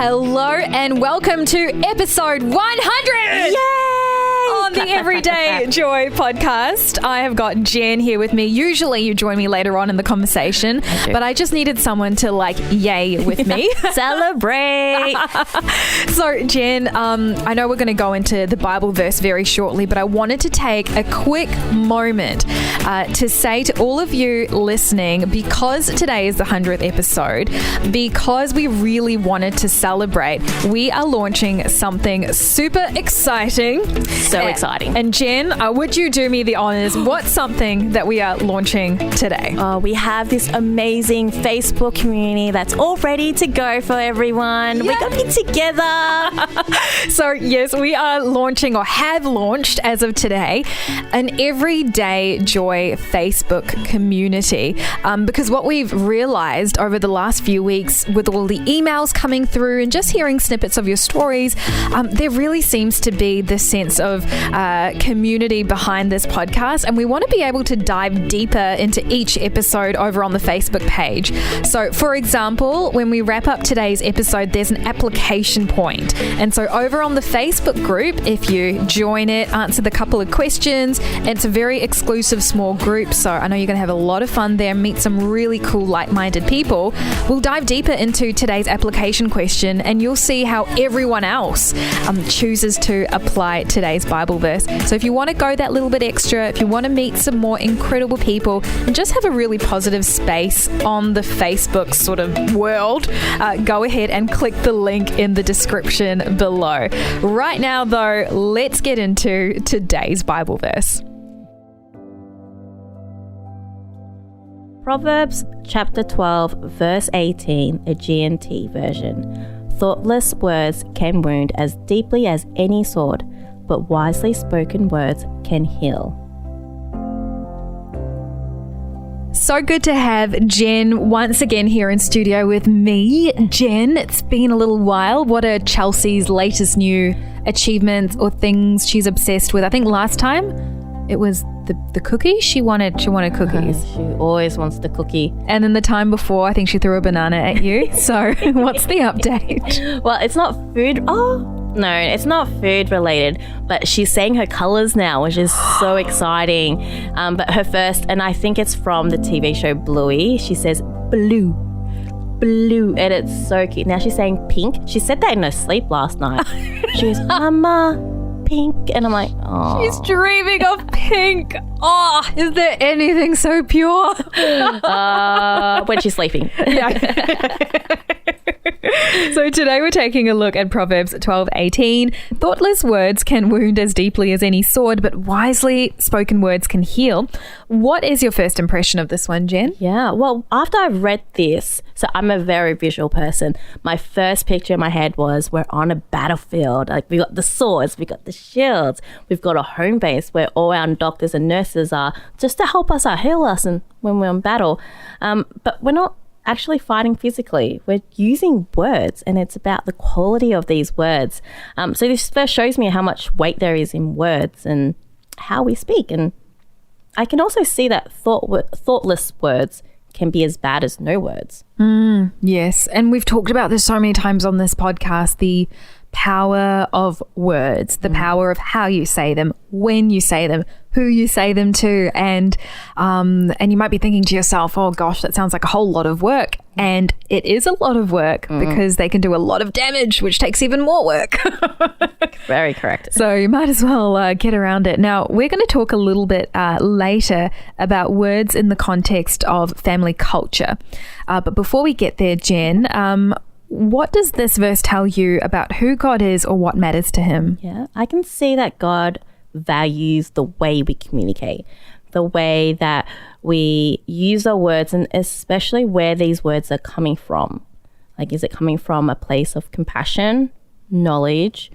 Hello and welcome to episode 100! Yay! On the Everyday Joy podcast. I have got Jen here with me. Usually you join me later on in the conversation, but I just needed someone to yay with me. Celebrate! So Jen, I know we're going to go into the Bible verse very shortly, but I wanted to take a quick moment to say to all of you listening, because today is the 100th episode, because we really wanted to celebrate, we are launching something super exciting. So exciting. And Jen, would you do me the honors? What's something that we are launching today? We have this amazing Facebook community that's all ready to go for everyone. Yay! We're going to be together. So yes, we are launching, or have launched as of today, an Everyday Joy Facebook community. Because what we've realized over the last few weeks with all the emails coming through and just hearing snippets of your stories, there really seems to be this sense of community behind this podcast. And we want to be able to dive deeper into each episode over on the Facebook page. So for example, when we wrap up today's episode, there's an application point. And so over on the Facebook group, if you join it, answer the couple of questions, and it's a very exclusive small group. So I know you're going to have a lot of fun there, meet some really cool like-minded people. We'll dive deeper into today's application question and you'll see how everyone else chooses to apply today's Bible verse. So if you want to go that little bit extra, if you want to meet some more incredible people and just have a really positive space on the Facebook sort of world, go ahead and click the link in the description below. Right now though, let's get into today's Bible verse. Proverbs chapter 12, verse 18, a GNT version. Thoughtless words can wound as deeply as any sword, but wisely spoken words can heal. So good to have Jen once again here in studio with me. Jen, it's been a little while. What are Chelsea's latest new achievements or things she's obsessed with? I think last time it was the cookie. She wanted cookies. She always wants the cookie. And then the time before, I think she threw a banana at you. So what's the update? Well, it's not food. Oh, no, it's not food related, but she's saying her colors now, which is so exciting. But her first, and I think it's from the TV show Bluey, she says blue, and it's so cute. Now she's saying pink. She said that in her sleep last night. She goes, Mama, pink. And I'm like, oh. She's dreaming of pink. Oh, is there anything so pure? When she's sleeping. Yeah. So today we're taking a look at Proverbs 12:18. Thoughtless words can wound as deeply as any sword, but wisely spoken words can heal. What is your first impression of this one, Jen? Yeah, well, after I read this, so I'm a very visual person. My first picture in my head was we're on a battlefield. Like we got the swords, we got the shields, we've got a home base where all our doctors and nurses are just to help us out, heal us and when we're in battle. But we're not actually fighting physically. We're using words, and it's about the quality of these words. So this verse shows me how much weight there is in words and how we speak. And I can also see that thoughtless words can be as bad as no words. Yes, and we've talked about this so many times on this podcast, the power of words, the power of how you say them, when you say them, who you say them to, and you might be thinking to yourself, oh gosh, that sounds like a whole lot of work. And it is a lot of work because they can do a lot of damage, which takes even more work. Very correct. So you might as well get around it. Now, we're going to talk a little bit later about words in the context of family culture. But before we get there, Jen, what does this verse tell you about who God is or what matters to him? Yeah, I can see that God values the way we communicate, the way that we use our words, and especially where these words are coming from. Like, is it coming from a place of compassion, knowledge,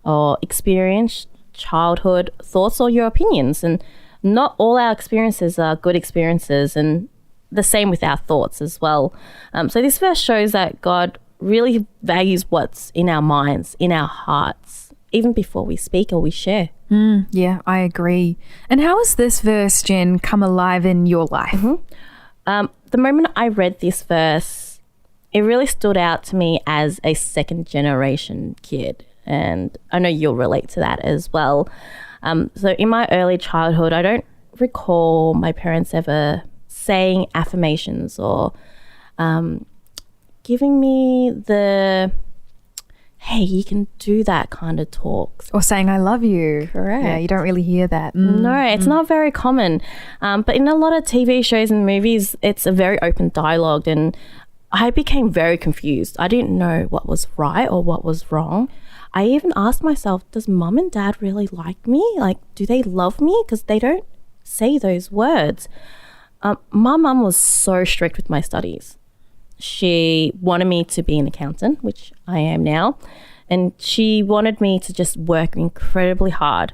or experience, childhood, thoughts, or your opinions? And not all our experiences are good experiences, and the same with our thoughts as well. So this verse shows that God really values what's in our minds, in our hearts, even before we speak or we share. Yeah, I agree. And how has this verse, Jen, come alive in your life? The moment I read this verse, it really stood out to me as a second generation kid. And I know you'll relate to that as well. So in my early childhood, I don't recall my parents ever saying affirmations or giving me the, hey, you can do that kind of talks. Or saying, I love you. Correct. Yeah, you don't really hear that. No, it's not very common. But in a lot of TV shows and movies, it's a very open dialogue, and I became very confused. I didn't know what was right or what was wrong. I even asked myself, does mum and dad really like me? Like, do they love me? Because they don't say those words. My mum was so strict with my studies. She wanted me to be an accountant, which I am now, and she wanted me to just work incredibly hard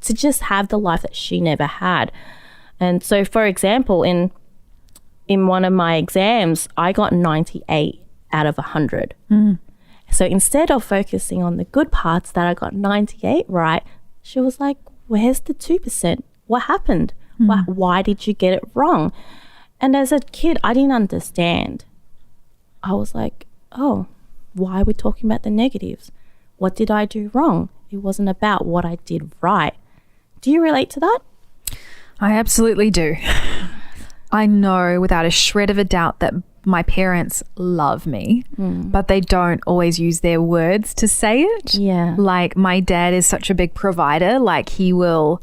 to just have the life that she never had. And so, for example, in one of my exams, I got 98 out of 100. So instead of focusing on the good parts that I got 98 right, she was like, where's the 2%? What happened? Why did you get it wrong? And as a kid, I didn't understand. I was like, oh, why are we talking about the negatives? What did I do wrong? It wasn't about what I did right. Do you relate to that? I absolutely do. I know without a shred of a doubt that my parents love me, but they don't always use their words to say it. Yeah. Like, my dad is such a big provider. Like, he will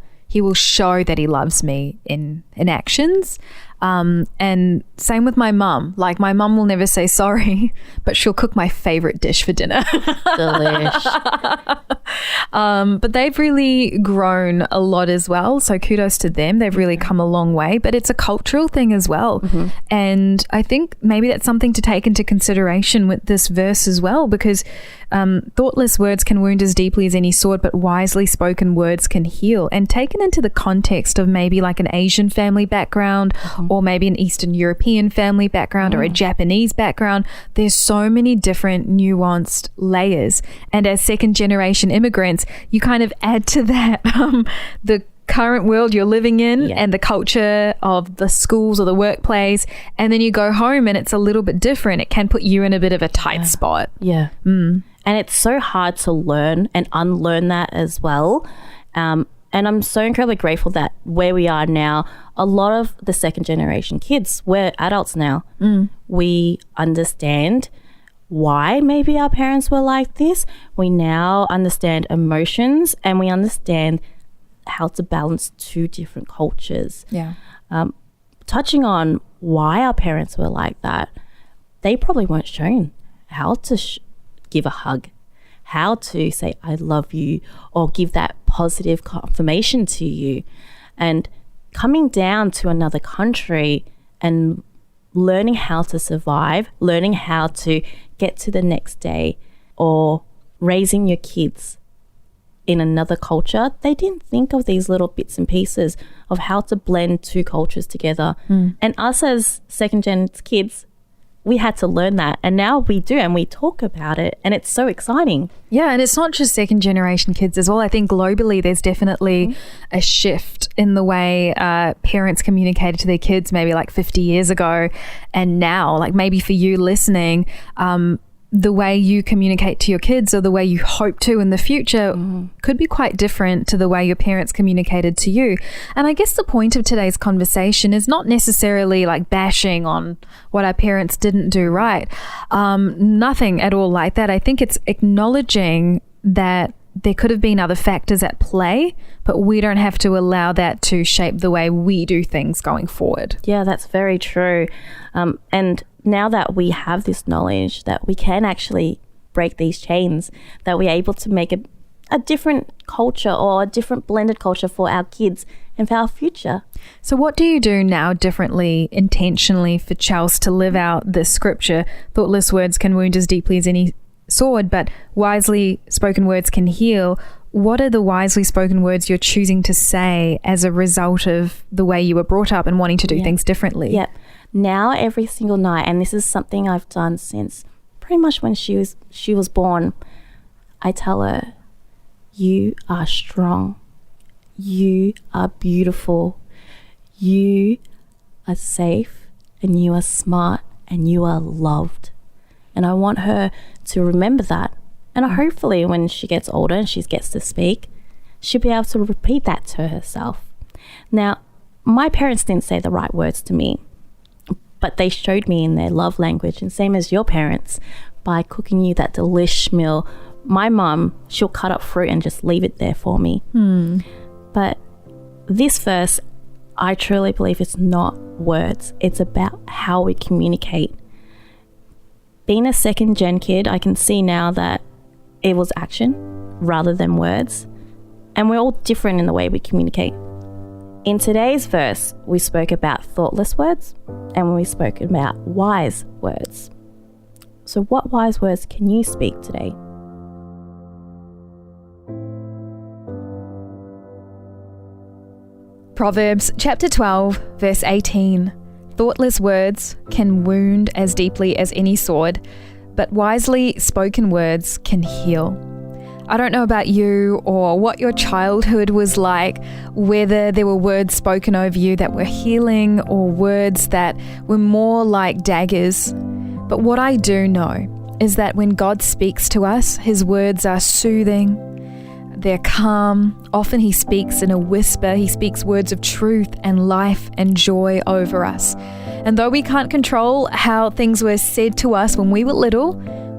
show that he loves me in actions. And same with my mum. Like, my mum will never say sorry, but she'll cook my favorite dish for dinner. Delish. But they've really grown a lot as well. So kudos to them. They've really come a long way, but it's a cultural thing as well. And I think maybe that's something to take into consideration with this verse as well, because thoughtless words can wound as deeply as any sword, but wisely spoken words can heal. And taken into the context of maybe like an Asian family background, or maybe an Eastern European family background, or a Japanese background, there's so many different nuanced layers. And as second generation immigrants, you kind of add to that the current world you're living in and the culture of the schools or the workplace, and then you go home and it's a little bit different. It can put you in a bit of a tight spot. And it's so hard to learn and unlearn that as well. And I'm so incredibly grateful that where we are now, a lot of the second generation kids, we're adults now. We understand why maybe our parents were like this. We now understand emotions, and we understand how to balance two different cultures. Touching on why our parents were like that, they probably weren't shown how to give a hug, how to say I love you, or give that positive confirmation to you. And coming down to another country and learning how to survive, learning how to get to the next day, or raising your kids in another culture, they didn't think of these little bits and pieces of how to blend two cultures together. And us as second gen kids, we had to learn that, and now we do, and we talk about it, and it's so exciting. Yeah, and it's not just second generation kids as well. I think globally there's definitely a shift in the way parents communicated to their kids maybe like 50 years ago, and now, like maybe for you listening, the way you communicate to your kids or the way you hope to in the future could be quite different to the way your parents communicated to you. And I guess the point of today's conversation is not necessarily like bashing on what our parents didn't do right. Nothing at all like that. I think it's acknowledging that there could have been other factors at play, but we don't have to allow that to shape the way we do things going forward. Yeah, that's very true. And now that we have this knowledge that we can actually break these chains, that we're able to make a different culture or a different blended culture for our kids and for our future. So what do you do now differently, intentionally for Charles to live out this scripture? Thoughtless words can wound as deeply as any sword, but wisely spoken words can heal. What are the wisely spoken words you're choosing to say as a result of the way you were brought up and wanting to do things differently? Now every single night, and this is something I've done since pretty much when she was born, I tell her, you are strong, you are beautiful, you are safe, and you are smart, and you are loved. And I want her to remember that. And hopefully when she gets older and she gets to speak, she'll be able to repeat that to herself. Now, my parents didn't say the right words to me, but they showed me in their love language, and same as your parents, by cooking you that delish meal. My mum, she'll cut up fruit and just leave it there for me. But this verse, I truly believe it's not words. It's about how we communicate. Being a second gen kid, I can see now that it was action rather than words. And we're all different in the way we communicate. In today's verse, we spoke about thoughtless words and we spoke about wise words. So what wise words can you speak today? Proverbs chapter 12, verse 18. Thoughtless words can wound as deeply as any sword, but wisely spoken words can heal. I don't know about you or what your childhood was like, whether there were words spoken over you that were healing or words that were more like daggers. But what I do know is that when God speaks to us, his words are soothing, they're calm. Often he speaks in a whisper. He speaks words of truth and life and joy over us. And though we can't control how things were said to us when we were little,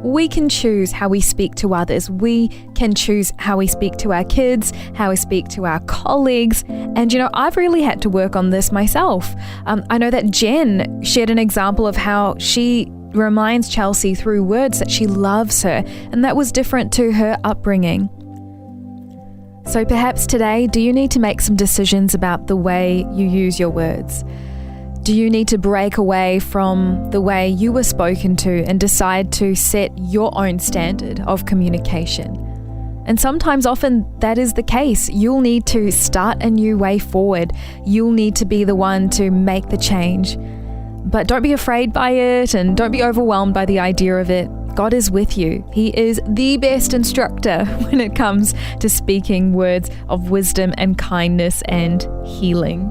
we can choose how we speak to others. We can choose how we speak to our kids, how we speak to our colleagues. And, I've really had to work on this myself. I know that Jen shared an example of how she reminds Chelsea through words that she loves her, and that was different to her upbringing. So perhaps today, do you need to make some decisions about the way you use your words? Do you need to break away from the way you were spoken to and decide to set your own standard of communication? And sometimes, often, that is the case. You'll need to start a new way forward. You'll need to be the one to make the change. But don't be afraid by it and don't be overwhelmed by the idea of it. God is with you. He is the best instructor when it comes to speaking words of wisdom and kindness and healing.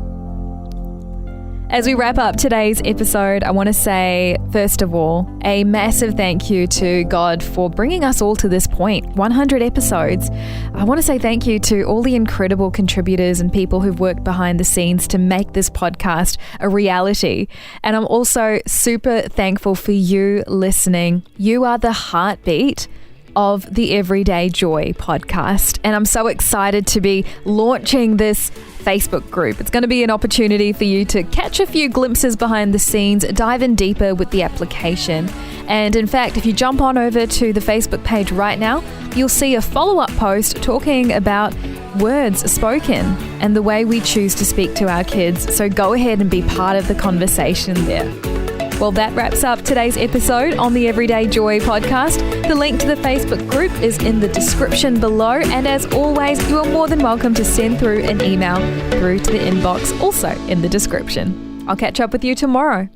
As we wrap up today's episode, I want to say, first of all, a massive thank you to God for bringing us all to this point, 100 episodes. I want to say thank you to all the incredible contributors and people who've worked behind the scenes to make this podcast a reality. And I'm also super thankful for you listening. You are the heartbeat of the Everyday Joy podcast. And I'm so excited to be launching this Facebook group. It's going to be an opportunity for you to catch a few glimpses behind the scenes, dive in deeper with the application. And in fact, if you jump on over to the Facebook page right now, you'll see a follow-up post talking about words spoken and the way we choose to speak to our kids. So go ahead and be part of the conversation there. Well, that wraps up today's episode on the Everyday Joy podcast. The link to the Facebook group is in the description below. And as always, you are more than welcome to send through an email through to the inbox, also in the description. I'll catch up with you tomorrow.